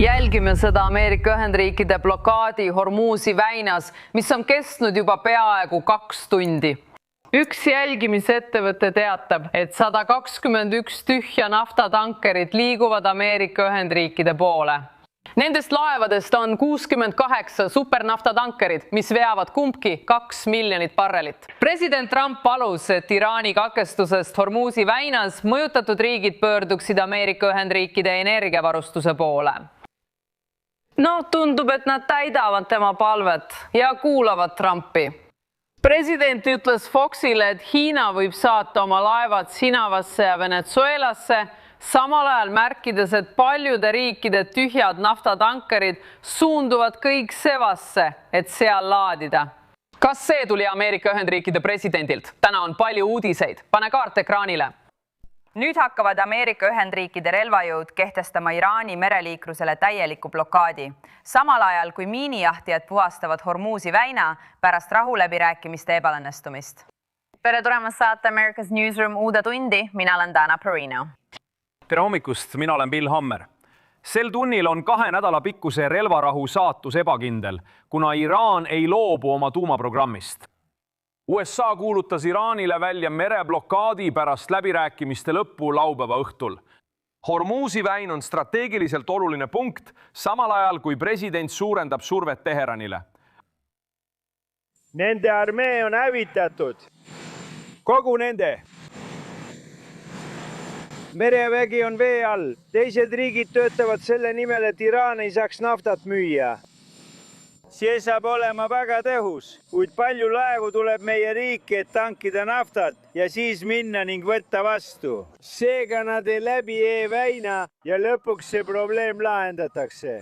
Jälgime seda Ameerika Ühendriikide blokaadi Hormuzi väinas, mis on kestnud juba peaaegu 2 tundi. Üks jälgimisettevõte teatab, et 121 tühja naftatankerit liiguvad Ameerika Ühendriikide poole. Nendest laevadest on 68 supernaftatankerid, mis veavad kumbki 2 miljonit barrelit. President Trump palus, et Iraani katkestusest Hormuzi väinas mõjutatud riigid pöörduksid Ameerika Ühendriikide energiavarustuse poole. No, tundub, et nad täidavad tema palvet ja kuulavad Trumpi. President ütles Foxile, et Hiina võib saata oma laevad Sinavasse ja Venezuelasse, samal ajal märkides, et paljude riikide tühjad naftatankerid suunduvad kõik Sevasse, et seal laadida. Kas see tuli Ameerika Ühendriikide presidendilt? Täna on palju uudiseid. Pane kaart ekraanile. Nüüd hakkavad Ameerika Ühendriikide relvajõud kehtestama Iraani mereliikrusele täieliku blokaadi. Samal ajal kui miinijahtijad puhastavad Hormuzi väina pärast rahuläbirääkimiste ebaõnnestumist. Tere tulemast saate America's Newsroom uude tundi. Mina olen Dana Perino. Tere hommikust, mina olen Bill Hammer. Sel tunnil on 2 nädala pikkuse relvarahu saatus ebakindel, kuna Iraan ei loobu oma tuumaprogrammist. USA kuulutas Iraanile välja mereblokaadi pärast läbirääkimiste lõppu laupäeva õhtul. Hormuzi väin on strateegiliselt oluline punkt, samal ajal kui president suurendab survet Teheranile. Nende armee on hävitatud. Kogu nende. Merevägi on vee all. Teised riigid töötavad selle nimel, et Iraan ei saaks naftat müüa. See saab olema väga tõhus, kuid palju laevu tuleb meie riiki, et tankida naftat ja siis minna ning võtta vastu. Seega nad ei läbi e-väina ja lõpuks see probleem lahendatakse.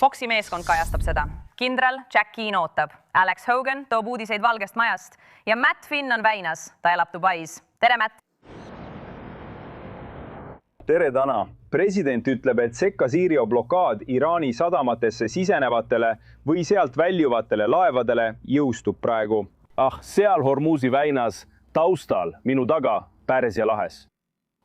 Foxi meeskond kajastab seda. Kindral Jack Keane ootab. Alex Hogan toob uudiseid Valgest majast ja Matt Finn on väinas. Ta elab Dubais. Tere, Matt! Tere, Dana! President ütleb, et Sekka-Siirio blokaad Iraani sadamatesse sisenevatele või sealt väljuvatele laevadele jõustub praegu. Seal Hormuzi väinas taustal minu taga Pärsia lahes.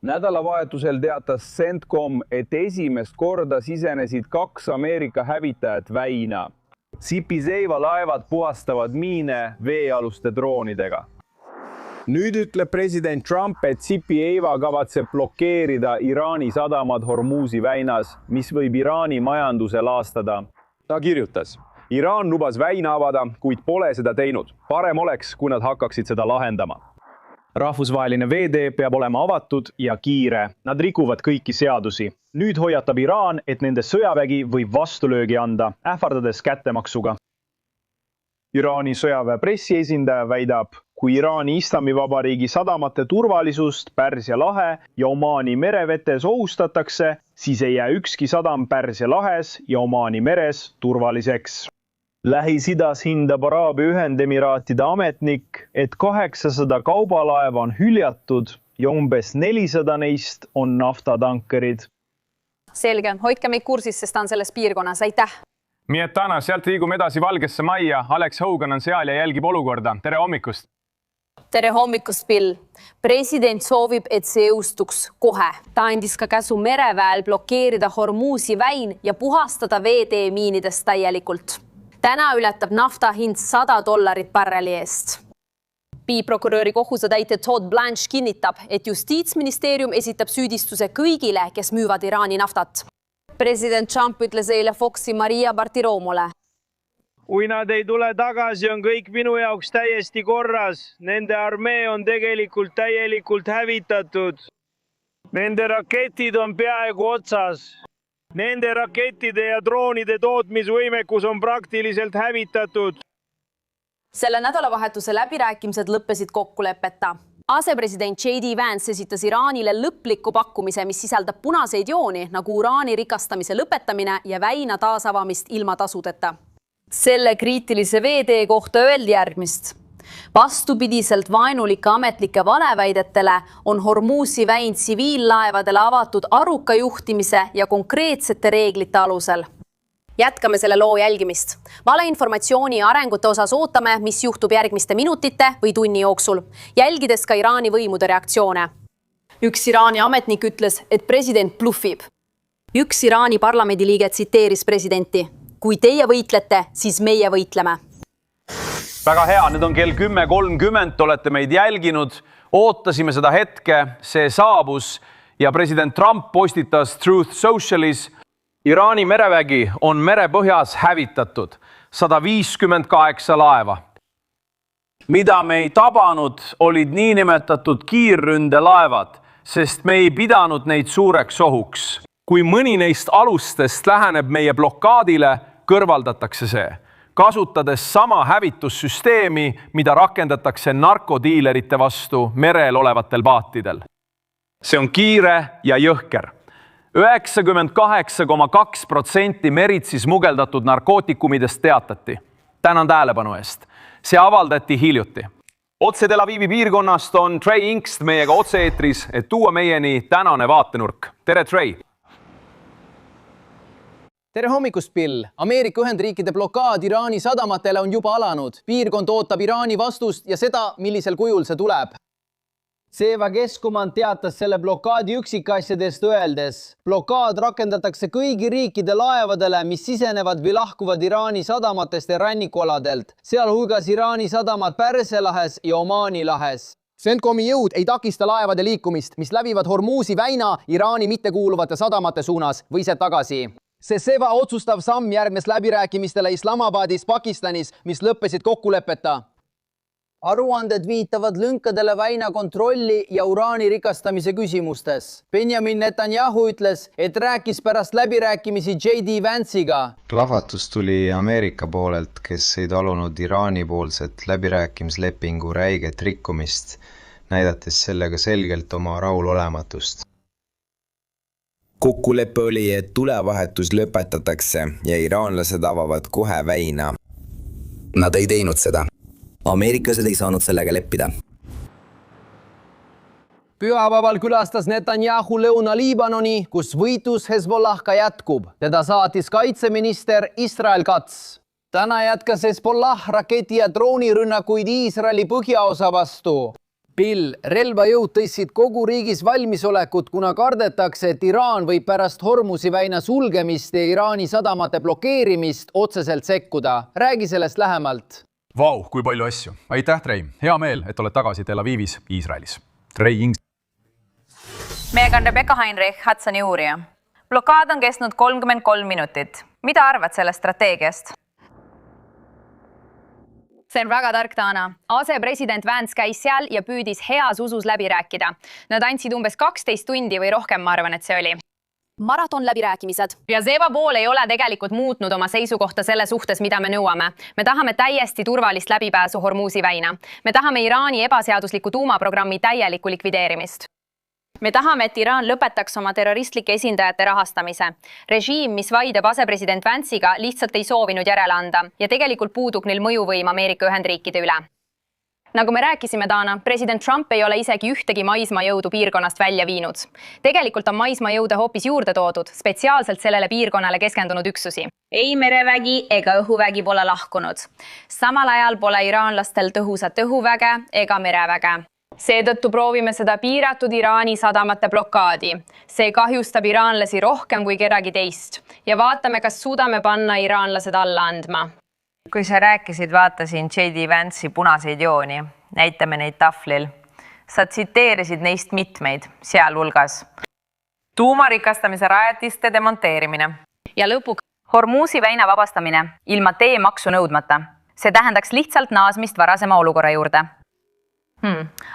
Nädalavahetusel teatas CENTCOM, et esimest korda sisenesid 2 Ameerika hävitajat väina. Sipizeiva laevad puhastavad miine veealuste droonidega. Nüüd ütleb president Trump, et Sipizeiva kavatseb blokeerida Iraani sadamad Hormuzi väinas, mis võib Iraani majanduse laastada. Ta kirjutas, Iraan lubas väina avada, kuid pole seda teinud. Parem oleks, kui nad hakkaksid seda lahendama. Rahvusvaheline veetee peab olema avatud ja kiire. Nad rikuvad kõiki seadusi. Nüüd hoiatab Iraan, et nende sõjavägi võib vastulöögi anda, ähvardades kättemaksuga. Iraani sõjaväe pressiesindaja väidab, kui Iraani Islamivabariigi sadamate turvalisust Pärsia lahe ja Omaani merevetes ohustatakse, siis ei jää ükski sadam Pärsia lahes ja Omaani meres turvaliseks. Lähis-Idas hindab Araabia Ühendemiraatide ametnik, et 800 kaubalaeva on hüljatud ja umbes 400 neist on naftatankerid. Selge, hoidke meid kursis, sest on selles piirkonnas. Aitäh! Nii et täna sealt liigume edasi Valgesse majja. Alex Hogan on seal ja jälgib olukorda. Tere hommikust! Tere hommikust, Bill! President soovib, et see jõustuks kohe. Ta andis ka käsu mereväel blokeerida Hormuzi väin ja puhastada veetee miinidest täielikult. Täna ületab nafta hind $100 barreli eest. Piiprokuröri kohusetäitja Todd Blanche kinnitab, et Justiitsministeerium esitab süüdistuse kõigile, kes müüvad Iraani naftat. President Trump ütles eile Foxi Maria Bartiromole. Kui nad ei tule tagasi, on kõik minu jaoks täiesti korras. Nende armee on tegelikult täielikult hävitatud. Nende raketid on peaaegu otsas. Nende rakettide ja droonide tootmisvõimekus on praktiliselt hävitatud. Selle nädalavahetuse läbirääkimised lõppesid kokkuleppeta. Asepresident J.D. Vance esitas Iraanile lõpliku pakkumise, mis sisaldab punaseid jooni, nagu uraani rikastamise lõpetamine ja väina taasavamist ilma tasudeta. Selle kriitilise veetee kohta öeldi järgmist. Vastupidiselt vaenulike ametlike valeväidetele on Hormuzi väin tsiviillaevadele avatud aruka juhtimise ja konkreetsete reeglite alusel. Jätkame selle loo jälgimist. Valeinformatsiooni ja arengute osas ootame, mis juhtub järgmiste minutite või tunni jooksul, jälgides ka Iraani võimude reaktsioone. Üks Iraani ametnik ütles, et president bluffib. Üks Iraani parlamendiliige tsiteeris presidenti: kui teie võitlete, siis meie võitleme. Väga hea, nüüd on kell 10.30, olete meid jälginud, ootasime seda hetke, see saabus ja president Trump postitas Truth Socialis. Iraani merevägi on merepõhjas hävitatud, 158 laeva. Mida me ei tabanud, olid niinimetatud kiirründelaevad, sest me ei pidanud neid suureks ohuks. Kui mõni neist alustest läheneb meie blokaadile, kõrvaldatakse see, kasutades sama hävitussüsteemi, mida rakendatakse narkodiilerite vastu merel olevatel paatidel. See on kiire ja jõhker. 98,2% meritsis mugeldatud narkootikumidest teatati. Tänan tähelepanu eest. See avaldati hiljuti. Otse Tel Avivi piirkonnast on Trey Inkst meiega otse-eetris, et tuua meieni tänane vaatenurk. Tere, Trey! Tere hommikust, Bill! Ameerika Ühendriikide blokaad Iraani sadamatele on juba alanud. Piirkond ootab Iraani vastust ja seda, millisel kujul see tuleb. Seva keskkomand teatas selle blokaadi üksikasjadest öeldes. Blokaad rakendatakse kõigi riikide laevadele, mis sisenevad või lahkuvad Iraani sadamatest ja rannikualadelt, sealhulgas Iraani sadamad Pärsia lahes ja Omaani lahes. CENTCOMi jõud ei takista laevade liikumist, mis läbivad Hormuzi väina Iraani mittekuuluvate sadamate suunas või see tagasi. See Seva otsustav samm järgnes läbirääkimistele Islamabadis, Pakistanis, mis lõppesid kokkulepeta. Aruanded viitavad lünkadele väina kontrolli ja uraani rikastamise küsimustes. Benjamin Netanyahu ütles, et rääkis pärast läbirääkimisi J.D. Vance'iga. Plahvatus tuli Ameerika poolelt, kes ei talunud Iraani poolset läbirääkimislepingu räiget rikkumist, näidates sellega selgelt oma rahulolematust. Kokkulepe oli, et tulevahetus lõpetatakse ja iraanlased avavad kohe väina. Nad ei teinud seda. Ameeriklased ei saanud sellega leppida. Pühapäeval külastas Netanyahu Lõuna-Liibanoni, kus võitlus Hezbollahga jätkub. Teda saatis kaitseminister Israel Katz. Täna jätkas Hezbollah raketi- ja droonirünnakuid Iisraeli põhjaosa vastu. Bill, relvajõud tõstsid kogu riigis valmisolekut, kuna kardetakse, et Iraan võib pärast Hormuzi väina sulgemist ja Iraani sadamate blokeerimist otseselt sekkuda. Räägi sellest lähemalt. Vau, kui palju asju. Aitäh, Trey. Hea meel, et oled tagasi Tel Avivis, Iisraelis. Trey Ings. Meiega on Rebecca Heinrich, Hudsoni uurija. Blokaad on kestnud 33 minutit. Mida arvad sellest strateegiast? See on väga tark, Dana. Asepresident Vance käis seal ja püüdis heas usus läbi rääkida. Nad andsid umbes 12 tundi või rohkem, ma arvan, et see oli. Maraton läbirääkimised. Ja Seva pool ei ole tegelikult muutnud oma seisukohta selle suhtes, mida me nõuame. Me tahame täiesti turvalist läbipääsu Hormuzi väina. Me tahame Iraani ebaseadusliku tuumaprogrammi täielikku likvideerimist. Me tahame, et Iraan lõpetaks oma terroristlike esindajate rahastamise. Režiim, mis vaideb asepresident Vance'iga, lihtsalt ei soovinud järele anda ja tegelikult puudub neil mõjuvõim Ameerika Ühendriikide üle. Nagu me rääkisime, Dana, president Trump ei ole isegi ühtegi maismaajõudu piirkonnast välja viinud. Tegelikult on maismaajõude hoopis juurde toodud, spetsiaalselt sellele piirkonnale keskendunud üksusi. Ei merevägi ega õhuvägi pole lahkunud. Samal ajal pole iraanlastel tõhusat õhuväge ega mereväge. Seetõttu proovime seda piiratud Iraani sadamate blokaadi. See kahjustab iraanlasi rohkem kui kedagi teist ja vaatame, kas suudame panna iraanlased alla andma. Kui sa rääkisid, vaatasin J.D. Vance'i punaseid jooni. Näitame neid taflil. Sa tsiteerisid neist mitmeid, sealhulgas. Tuumarikastamise rajatiste demonteerimine. Ja lõpuks Hormuzi väina vabastamine ilma teemaksu nõudmata. See tähendaks lihtsalt naasmist varasema olukorra juurde.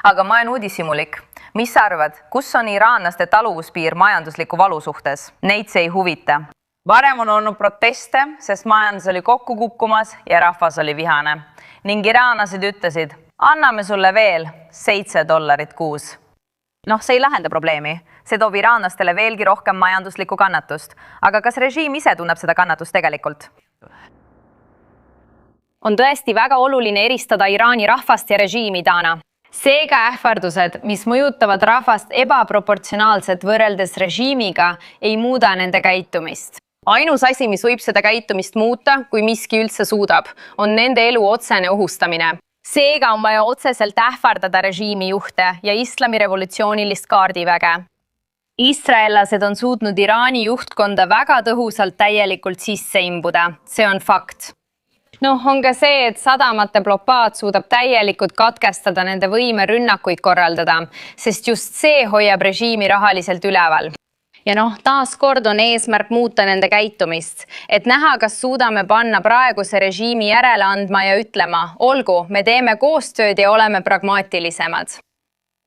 Aga ma olen uudishimulik. Mis sa arvad, kus on iraanlaste taluvuspiir majandusliku valu suhtes? Neid see ei huvita. Varem on olnud proteste, sest majandus oli kokku kukkumas ja rahvas oli vihane. Ning iraanlased ütlesid, anname sulle veel $7 kuus. See ei lahenda probleemi. See toob iraanlastele veelgi rohkem majanduslikku kannatust. Aga kas režiim ise tunneb seda kannatust tegelikult? On tõesti väga oluline eristada Iraani rahvast ja režiimi, Dana. Seega ähvardused, mis mõjutavad rahvast ebaproportsionaalselt võrreldes režiimiga, ei muuda nende käitumist. Ainus asi, mis võib seda käitumist muuta, kui miski üldse suudab, on nende elu otsene ohustamine. Seega on vaja otseselt ähvardada režiimi juhte ja islami revolutsioonilist kaardiväge. Iisraellased on suutnud Iraani juhtkonda väga tõhusalt täielikult sisse imbuda, see on fakt. On ka see, et sadamate blokaad suudab täielikult katkestada nende võime rünnakuid korraldada, sest just see hoiab režiimi rahaliselt üleval. Ja taaskord on eesmärk muuta nende käitumist, et näha, kas suudame panna praeguse režiimi järele andma ja ütlema, olgu, me teeme koostööd ja oleme pragmaatilisemad.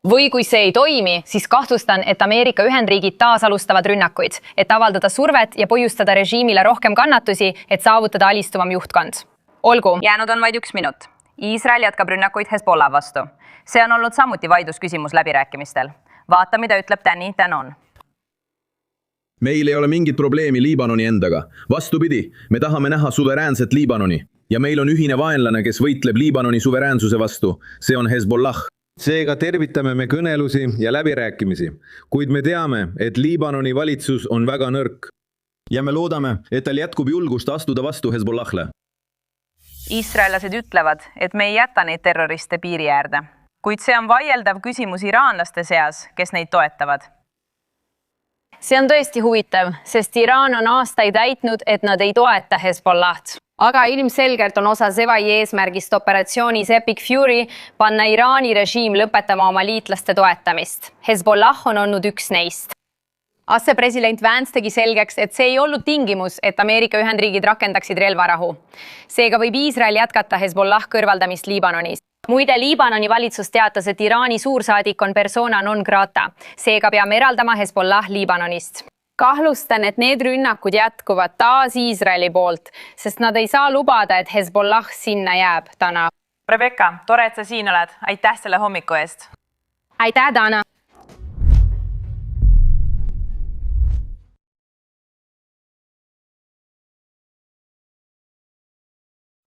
Või kui see ei toimi, siis kahtlustan, et Ameerika Ühendriigid taas alustavad rünnakuid, et avaldada survet ja põhjustada režiimile rohkem kannatusi, et saavutada alistuvam juhtkond. Olgu. Jäänud on vaid 1 minut. Iisrael jätkab rünnakuid Hezbollah vastu. See on olnud samuti vaidlusküsimus läbirääkimistel. Vaata, mida ütleb Danny Danon. Meil ei ole mingit probleemi Liibanoni endaga. Vastupidi, me tahame näha suveräänset Liibanoni. Ja meil on ühine vaenlane, kes võitleb Liibanoni suveräänsuse vastu. See on Hezbollah. Seega tervitame me kõnelusi ja läbirääkimisi, kuid me teame, et Liibanoni valitsus on väga nõrk. Ja me loodame, et tal jätkub julgust astuda vastu Hezbollah'le. Iisraellased ütlevad, et me ei jäta neid terroriste piiri äärde. Kuid see on vaieldav küsimus iraanlaste seas, kes neid toetavad. See on tõesti huvitav, sest Iraan on aastaid väitnud, et nad ei toeta Hezbollah't. Aga ilmselgelt on osa Zevai eesmärgist operatsioonis Epic Fury panna Iraani režiim lõpetama oma liitlaste toetamist. Hezbollah on olnud üks neist. Asepresident Vance tegi selgeks, et see ei olnud tingimus, et Ameerika Ühendriigid rakendaksid relvarahu. Seega võib Iisrael jätkata Hezbollah kõrvaldamist Liibanonis. Muide, Liibanoni valitsus teatas, et Iraani suursaadik on persona non grata. Seega peame eraldama Hezbollah Liibanonist. Kahlustan, et need rünnakud jätkuvad taas Iisraeli poolt, sest nad ei saa lubada, et Hezbollah sinna jääb täna. Rebecca, tore, et sa siin oled. Aitäh selle hommiku eest. Aitäh, Dana.